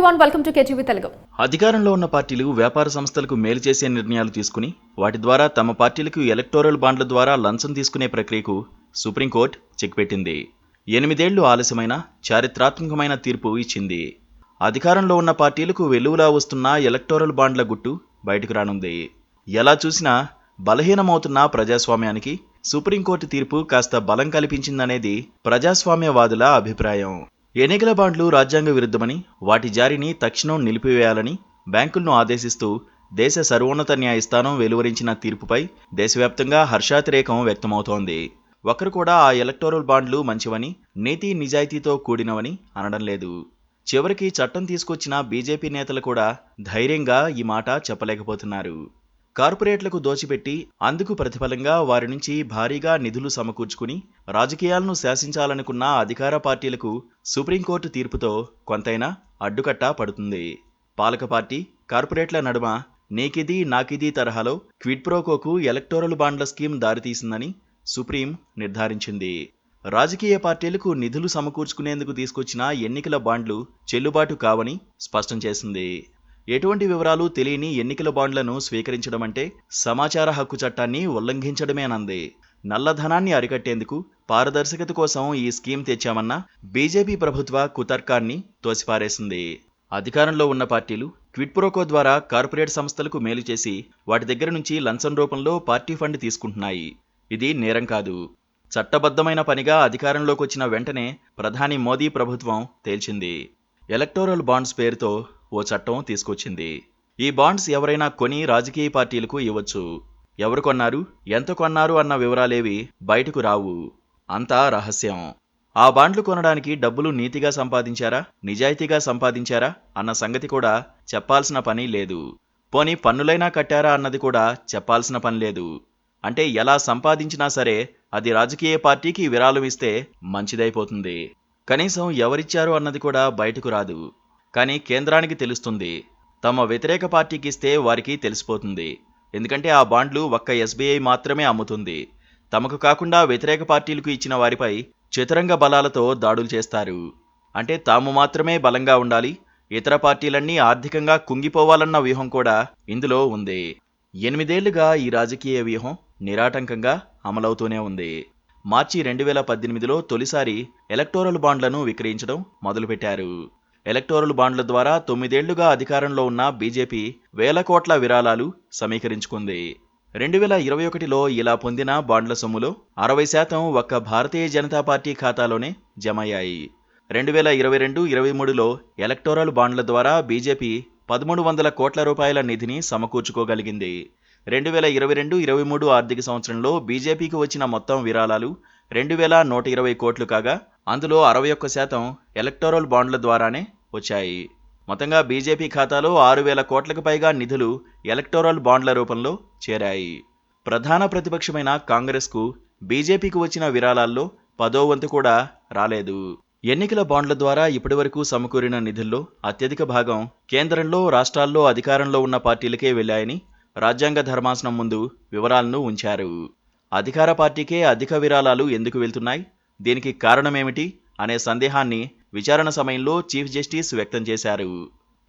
everyone, welcome to KTV Telugu. అధికారంలో ఉన్న పార్టీలు వ్యాపార సంస్థలకు మేలు చేసే నిర్ణయాలు తీసుకుని వాటి ద్వారా తమ పార్టీలకు ఎలక్టోరల్ బాండ్ల ద్వారా లంచం తీసుకునే ప్రక్రియకు సుప్రీంకోర్టు చెక్ పెట్టింది. 8 ఏళ్లు ఆలస్యమైన చారిత్రాత్మకమైన తీర్పు ఇచ్చింది. అధికారంలో ఉన్న పార్టీలకు వెలువలా వస్తున్న ఎలక్టోరల్ బాండ్ల గుట్టు బయటకు రానుంది. ఎలా చూసినా బలహీనమవుతున్న ప్రజాస్వామ్యానికి సుప్రీంకోర్టు తీర్పు కాస్త బలం కల్పించిందనేది ప్రజాస్వామ్యవాదుల అభిప్రాయం. ఎన్నికల బాండ్లు రాజ్యాంగ విరుద్ధమని, వాటి జారీని తక్షణం నిలిపివేయాలని బ్యాంకులను ఆదేశిస్తూ దేశ సర్వోన్నత న్యాయస్థానం వెలువరించిన తీర్పుపై దేశవ్యాప్తంగా హర్షాతిరేకం వ్యక్తమవుతోంది. ఒకరు కూడా ఆ ఎలక్టోరల్ బాండ్లు మంచివని, నీతి నిజాయితీతో కూడినవని అనడం లేదు. చివరికి చట్టం తీసుకొచ్చిన బీజేపీ నేతలు కూడా ధైర్యంగా ఈ మాట చెప్పలేకపోతున్నారు. కార్పొరేట్లకు దోచిపెట్టి అందుకు ప్రతిఫలంగా వారి నుంచి భారీగా నిధులు సమకూర్చుకుని రాజకీయాలను శాసించాలనుకున్న అధికార పార్టీలకు సుప్రీంకోర్టు తీర్పుతో కొంతైనా అడ్డుకట్ట పడుతుంది. పాలక పార్టీ, కార్పొరేట్ల నడుమ నీకిది నాకిది తరహాలో క్విడ్ ప్రోకోకు ఎలక్టోరల్ బాండ్ల స్కీమ్ దారితీసిందని సుప్రీం నిర్ధారించింది. రాజకీయ పార్టీలకు నిధులు సమకూర్చుకునేందుకు తీసుకొచ్చిన ఎన్నికల బాండ్లు చెల్లుబాటు కావని స్పష్టం చేసింది. ఎటువంటి వివరాలు తెలియని ఎన్నికల బాండ్లను స్వీకరించడం అంటే సమాచార హక్కు చట్టాన్ని ఉల్లంఘించడమేనంది. నల్లధనాన్ని అరికట్టేందుకు పారదర్శకత కోసం ఈ స్కీమ్ తెచ్చామన్న బీజేపీ ప్రభుత్వ కుతర్కాన్ని తోసిపారేసింది. అధికారంలో ఉన్న పార్టీలు క్విడ్ ప్రోకో ద్వారా కార్పొరేట్ సంస్థలకు మేలు చేసి వాటి దగ్గర నుంచి లంచం రూపంలో పార్టీ ఫండ్ తీసుకుంటున్నాయి. ఇది నేరం కాదు. చట్టబద్ధమైన పనిగా అధికారంలోకి వచ్చిన వెంటనే ప్రధాని మోదీ ప్రభుత్వం తేల్చింది. ఎలక్టోరల్ బాండ్స్ పేరుతో ఓ చట్టం తీసుకొచ్చింది. ఈ బాండ్స్ ఎవరైనా కొని రాజకీయ పార్టీలకు ఇవ్వచ్చు. ఎవరు కొన్నారు, ఎంత కొన్నారు అన్న వివరాలేవి బయటకు రావు. అంతా రహస్యం. ఆ బాండ్లు కొనడానికి డబ్బులు నీతిగా సంపాదించారా, నిజాయితీగా సంపాదించారా అన్న సంగతి కూడా చెప్పాల్సిన పని లేదు. పోనీ పన్నులైనా కట్టారా అన్నది కూడా చెప్పాల్సిన పని లేదు. అంటే ఎలా సంపాదించినా సరే అది రాజకీయ పార్టీకి విరాళం ఇస్తే మంచిదైపోతుంది. కనీసం ఎవరిచ్చారు అన్నది కూడా బయటకు రాదు. కానీ కేంద్రానికి తెలుస్తుంది. తమ వ్యతిరేక పార్టీకి ఇస్తే వారికి తెలిసిపోతుంది. ఎందుకంటే ఆ బాండ్లు ఒక్క ఎస్బీఐ మాత్రమే అమ్ముతుంది. తమకు కాకుండా వ్యతిరేక పార్టీలకు ఇచ్చిన వారిపై చతురంగ బలాలతో దాడులు చేస్తారు. అంటే తాము మాత్రమే బలంగా ఉండాలి, ఇతర పార్టీలన్నీ ఆర్థికంగా కుంగిపోవాలన్న వ్యూహం కూడా ఇందులో ఉంది. 8 ఏళ్లుగా ఈ రాజకీయ వ్యూహం నిరాటంకంగా అమలవుతూనే ఉంది. మార్చి 2018లో తొలిసారి ఎలక్టోరల్ బాండ్లను విక్రయించడం మొదలుపెట్టారు. ఎలక్టోరల్ బాండ్ల ద్వారా 9 ఏళ్లుగా అధికారంలో ఉన్న బీజేపీ వేల కోట్ల విరాళాలు సమీకరించుకుంది. 2021లో ఇలా పొందిన బాండ్ల సొమ్ములో 60% ఒక్క భారతీయ జనతా పార్టీ ఖాతాలోనే జమయ్యాయి. 2022-23లో ఎలక్టోరల్ బాండ్ల ద్వారా బీజేపీ 1300 కోట్ల రూపాయల నిధిని సమకూర్చుకోగలిగింది. 2022-23 ఆర్థిక సంవత్సరంలో బీజేపీకి వచ్చిన మొత్తం విరాళాలు 2120 కోట్లు కాగా అందులో 61% ఎలక్టోరల్ బాండ్ల ద్వారానే వచ్చాయి. మొత్తంగా బీజేపీ ఖాతాలో 6000 కోట్లకు పైగా నిధులు ఎలక్టోరల్ బాండ్ల రూపంలో చేరాయి. ప్రధాన ప్రతిపక్షమైన కాంగ్రెస్కు బీజేపీకి వచ్చిన విరాళాల్లో 10వ వంతు కూడా రాలేదు. ఎన్నికల బాండ్ల ద్వారా ఇప్పటివరకు సమకూరిన నిధుల్లో అత్యధిక భాగం కేంద్రంలో, రాష్ట్రాల్లో అధికారంలో ఉన్న పార్టీలకే వెళ్లాయని రాజ్యాంగ ధర్మాసనం ముందు వివరాలను ఉంచారు. అధికార పార్టీకే అధిక విరాళాలు ఎందుకు వెళ్తున్నాయి, దీనికి కారణమేమిటి అనే సందేహాన్ని విచారణ సమయంలో చీఫ్ జస్టిస్ వ్యక్తం చేశారు.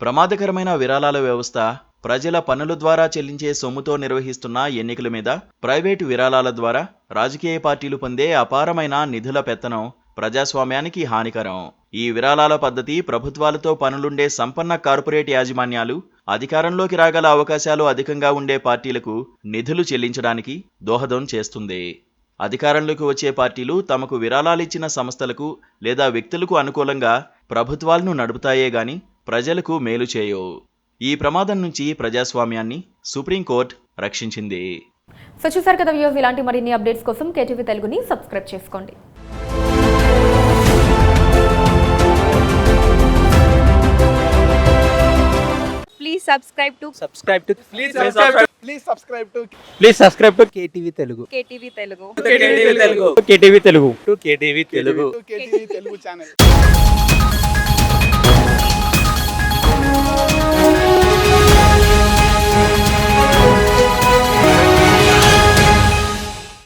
ప్రమాదకరమైన విరాళాల వ్యవస్థ ప్రజల పన్నుల ద్వారా చెల్లించే సొమ్ముతో నిర్వహిస్తున్న ఎన్నికల మీద ప్రైవేటు విరాళాల ద్వారా రాజకీయ పార్టీలు పొందే అపారమైన నిధుల పెత్తనం ప్రజాస్వామ్యానికి హానికరం. ఈ విరాళాల పద్ధతి ప్రభుత్వాలతో పనులుండే సంపన్న కార్పొరేట్ యాజమాన్యాలు అధికారంలోకి రాగల అవకాశాలు అధికంగా ఉండే పార్టీలకు నిధులు చెల్లించడానికి దోహదం చేస్తుంది. అధికారంలోకి వచ్చే పార్టీలు తమకు విరాళాలిచ్చిన సంస్థలకు లేదా వ్యక్తులకు అనుకూలంగా ప్రభుత్వాలను నడుపుతాయే గాని ప్రజలకు మేలు చేయవు. ఈ ప్రమాదం నుంచి ప్రజాస్వామ్యాన్ని సుప్రీంకోర్టు రక్షించింది. సో చూసారు కదా వ్యూవర్స్, ఇలాంటి మరిన్ని అప్డేట్స్ కోసం కేటీవీ తెలుగుని సబ్స్క్రైబ్ చేసుకోండి. Please subscribe to KTV Telugu. KTV Telugu. KTV Telugu. KTV Telugu channel.